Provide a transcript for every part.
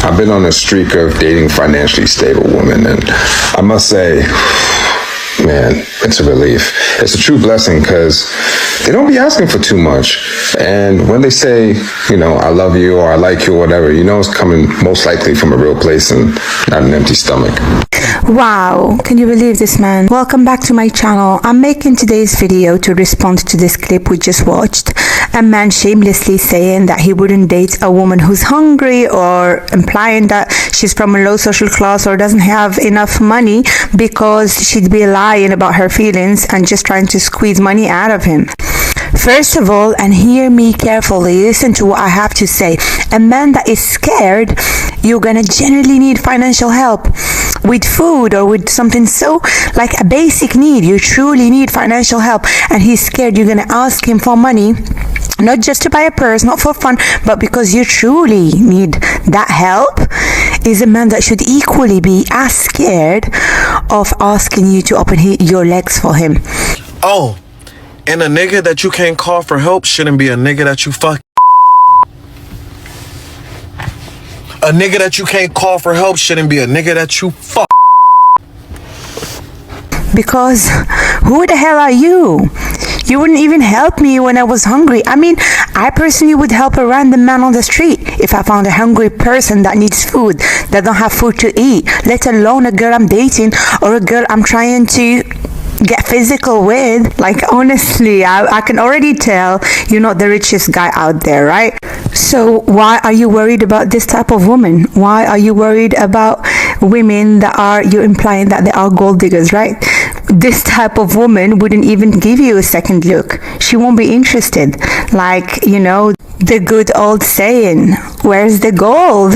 I've been on a streak of dating financially stable women, and I must say, man, it's a relief. It's a true blessing because they don't be asking for too much. And when they say, I love you or I like you or whatever, it's coming most likely from a real place and not an empty stomach. Wow, can you believe this, man? Welcome back to my channel. I'm making today's video to respond to this clip we just watched. A man shamelessly saying that he wouldn't date a woman who's hungry, or implying that she's from a low social class or doesn't have enough money because she'd be lying about her feelings and just trying to squeeze money out of him. First of all, and hear me carefully, listen to what I have to say. A man that is scared you're gonna generally need financial help with food or with something so like a basic need. You truly need financial help, and he's scared you're gonna ask him for money, not just to buy a purse, not for fun, but because you truly need that help, is a man that should equally be as scared of asking you to open your legs for him. Oh, and a nigga that you can't call for help shouldn't be a nigga that you fuck. A nigga that you can't call for help shouldn't be a nigga that you fuck. Because who the hell are you? You wouldn't even help me when I was hungry. I mean, I personally would help a random man on the street if I found a hungry person that needs food, that don't have food to eat, let alone a girl I'm dating or a girl I'm trying to get physical with. Like, honestly, I can already tell you're not the richest guy out there, right? So why are you worried about this type of woman? Why are you worried about women that you're implying that they are gold diggers, right? This type of woman wouldn't even give you a second look. She won't be interested. Like, the good old saying, where's the gold?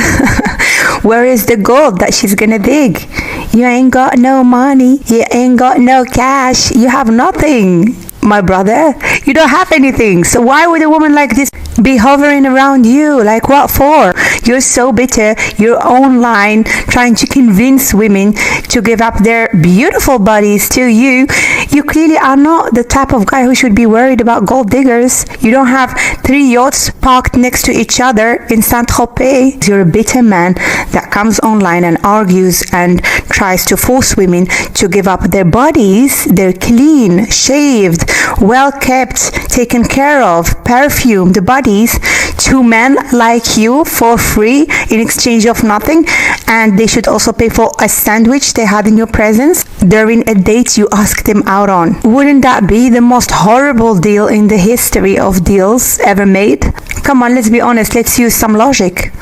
Where is the gold that she's gonna dig? You ain't got no money. You ain't got no cash. You have nothing, my brother. You don't have anything. So why would a woman like this be hovering around you? Like, what for? You're so bitter. You're online trying to convince women to give up their beautiful bodies to you. You clearly are not the type of guy who should be worried about gold diggers. You don't have 3 yachts parked next to each other in Saint-Tropez. You're a bitter man that comes online and argues and tries to force women to give up their bodies. They're clean, shaved, well kept, taken care of, perfumed bodies, to men like you for free in exchange of nothing, and they should also pay for a sandwich they had in your presence during a date you asked them out on. Wouldn't that be the most horrible deal in the history of deals ever made? Come on, let's be honest, let's use some logic.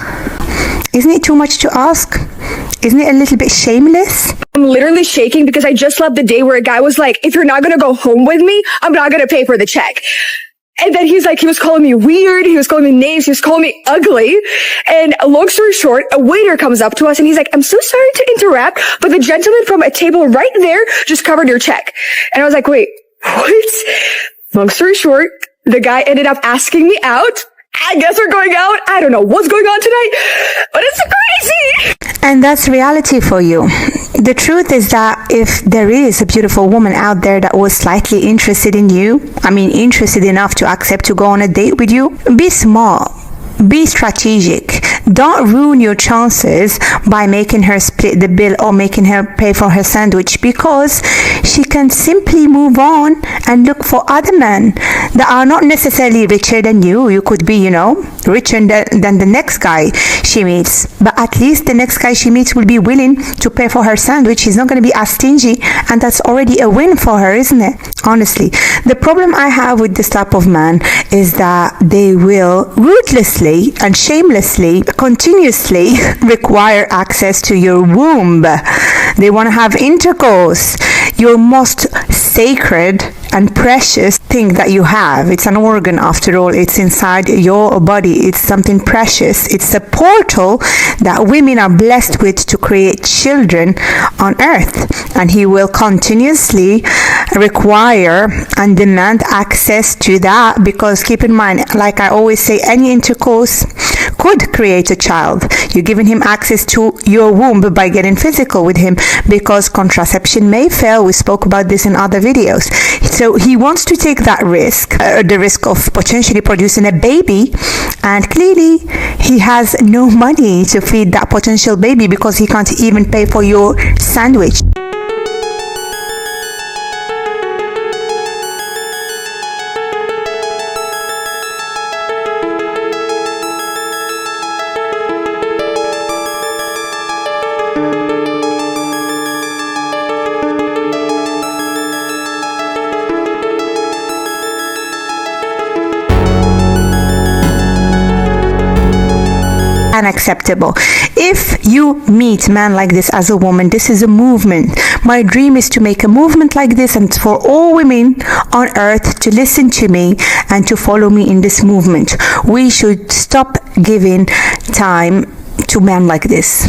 Isn't it too much to ask? Isn't it a little bit shameless? I'm literally shaking because I just left the day where a guy was like, if you're not gonna go home with me, I'm not gonna pay for the check. And then he was calling me weird, he was calling me names, he was calling me ugly. And long story short, a waiter comes up to us and he's like, I'm so sorry to interrupt, but the gentleman from a table right there just covered your check. And I was like, wait, what? Long story short, the guy ended up asking me out. I guess we're going out. I don't know what's going on tonight, but it's crazy. And that's reality for you. The truth is that if there is a beautiful woman out there that was slightly interested in you, interested enough to accept to go on a date with you, be smart. Be strategic. Don't ruin your chances by making her split the bill or making her pay for her sandwich, because she can simply move on and look for other men that are not necessarily richer than you. You could be, richer than the next guy she meets. But at least the next guy she meets will be willing to pay for her sandwich. He's not going to be as stingy, and that's already a win for her, isn't it? Honestly, the problem I have with this type of man is that they will ruthlessly and shamelessly, continuously require access to your womb. They want to have intercourse, your most sacred and precious thing that you have. It's an organ, after all. It's inside your body. It's something precious. It's a portal that women are blessed with to create children on earth. And he will continuously require and demand access to that, because keep in mind, like I always say, any intercourse could create a child. You're giving him access to your womb by getting physical with him, because contraception may fail. We spoke about this in other videos. So he wants to take that risk, the risk of potentially producing a baby And clearly, he has no money to feed that potential baby because he can't even pay for your sandwich. Unacceptable. If you meet man like this as a woman, this is a movement. My dream is to make a movement like this and for all women on earth to listen to me and to follow me in this movement. We should stop giving time to men like this.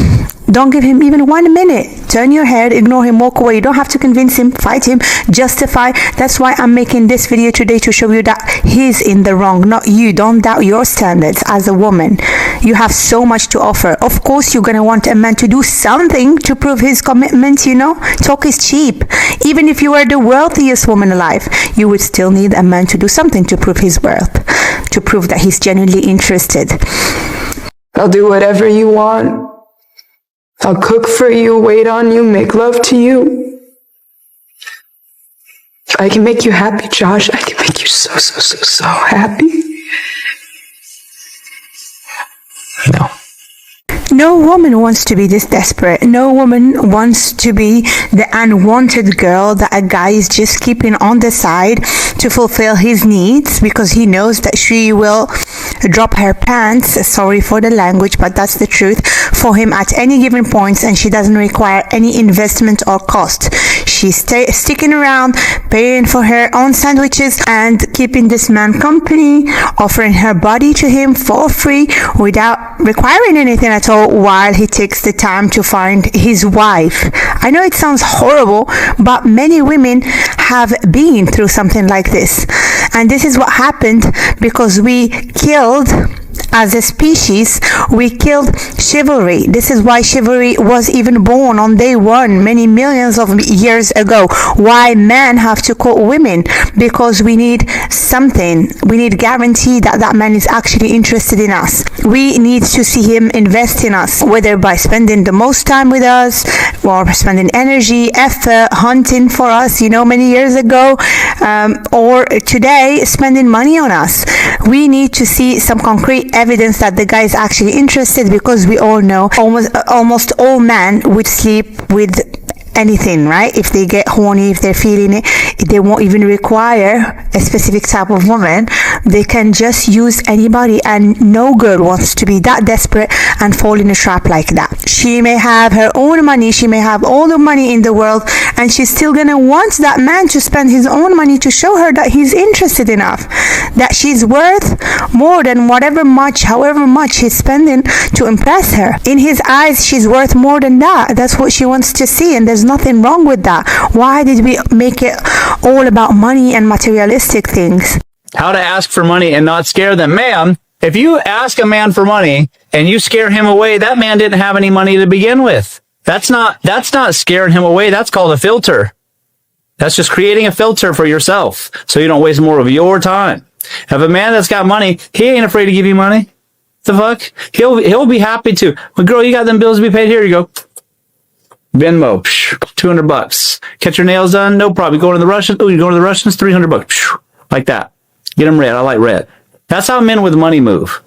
Don't give him even 1 minute. Turn your head, ignore him, walk away. You don't have to convince him, fight him, justify. That's why I'm making this video today, to show you that he's in the wrong, not you. Don't doubt your standards as a woman. You have so much to offer. Of course, you're going to want a man to do something to prove his commitment, you know. Talk is cheap. Even if you are the wealthiest woman alive, you would still need a man to do something to prove his worth, to prove that he's genuinely interested. I'll do whatever you want. I'll cook for you, wait on you, make love to you. I can make you happy, Josh. I can make you so happy. No. No woman wants to be this desperate. No woman wants to be the unwanted girl that a guy is just keeping on the side to fulfill his needs because he knows that she will drop her pants, sorry for the language, but that's the truth, for him at any given point, and she doesn't require any investment or cost. She's sticking around, paying for her own sandwiches and keeping this man company, offering her body to him for free without requiring anything at all, while he takes the time to find his wife. I know it sounds horrible, but many women have been through something like this. And this is what happened because we killed, as a species, we killed chivalry. This is why chivalry was even born on day one, many millions of years ago. Why men have to court women? Because we need something. We need guarantee that that man is actually interested in us. We need to see him invest in us, whether by spending the most time with us or spending energy, effort, hunting for us, you know, many years ago, or today spending money on us. We need to see some concrete evidence that the guy is actually interested, because we all know almost all men would sleep with anything, right? If they get horny, if they're feeling it, they won't even require a specific type of woman. They can just use anybody, and no girl wants to be that desperate and fall in a trap like that. She may have her own money, she may have all the money in the world, and she's still gonna want that man to spend his own money to show her that he's interested enough, that she's worth more than however much he's spending to impress her. In his eyes, she's worth more than that. That's what she wants to see, and there's nothing wrong with that. Why did we make it all about money and materialistic things? How to ask for money and not scare them. Ma'am, if you ask a man for money and you scare him away, that man didn't have any money to begin with. That's not scaring him away. That's called a filter. That's just creating a filter for yourself so you don't waste more of your time. If a man that's got money, he ain't afraid to give you money. The fuck? He'll be happy to. Well, girl, you got them bills to be paid. Here you go. Venmo, $200. Get your nails done, no problem. You go to the Russians. Oh, you go to the Russians, $300, like that. Get them red. I like red. That's how men with money move.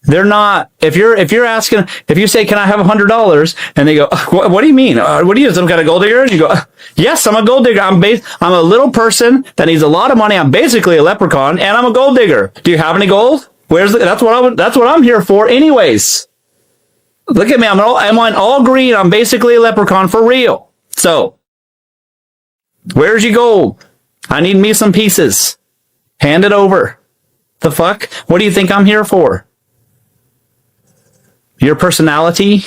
They're not. If you're asking, if you say, "Can I have $100?" and they go, "What do you mean? What are you, some kind of gold digger?" And you go, "Yes, I'm a gold digger. I'm a little person that needs a lot of money. I'm basically a leprechaun, and I'm a gold digger. Do you have any gold? That's what I'm here for, anyways." Look at me. I'm on all green. I'm basically a leprechaun for real. So, where's your gold? I need me some pieces. Hand it over. The fuck? What do you think I'm here for? Your personality?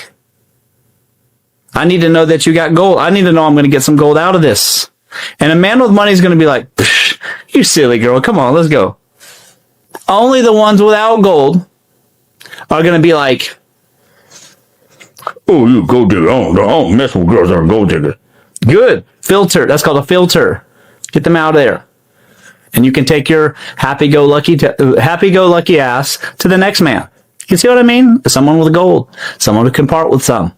I need to know that you got gold. I need to know I'm going to get some gold out of this. And a man with money is going to be like, "You silly girl. Come on, let's go." Only the ones without gold are going to be like, "Oh, you gold digger. I don't mess with girls that are gold digger." Good. Filter. That's called a filter. Get them out of there. And you can take your happy-go-lucky ass to the next man. You see what I mean? Someone with gold. Someone who can part with some.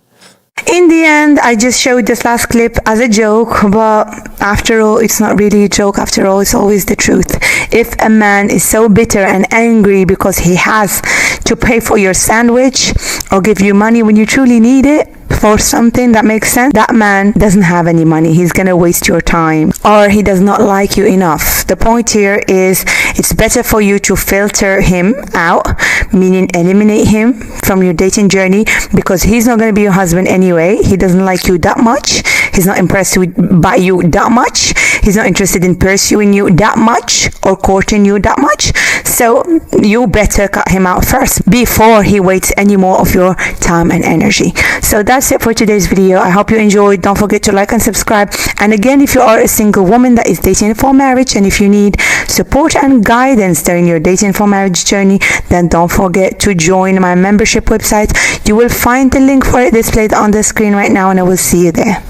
In the end, I just showed this last clip as a joke, but after all, it's not really a joke. After all, it's always the truth. If a man is so bitter and angry because he has to pay for your sandwich or give you money when you truly need it for something that makes sense, that man doesn't have any money. He's gonna waste your time, or he does not like you enough. The point here is it's better for you to filter him out, meaning eliminate him from your dating journey, because he's not gonna be your husband anyway. He doesn't like you that much. He's not impressed by you that much. He's not interested in pursuing you that much or courting you that much. So you better cut him out first before he wastes any more of your time and energy. So that's it for today's video. I hope you enjoyed. Don't forget to like and subscribe. And again, if you are a single woman that is dating for marriage, and if you need support and guidance during your dating for marriage journey, then don't forget to join my membership website. You will find the link for it displayed on the screen right now, and I will see you there.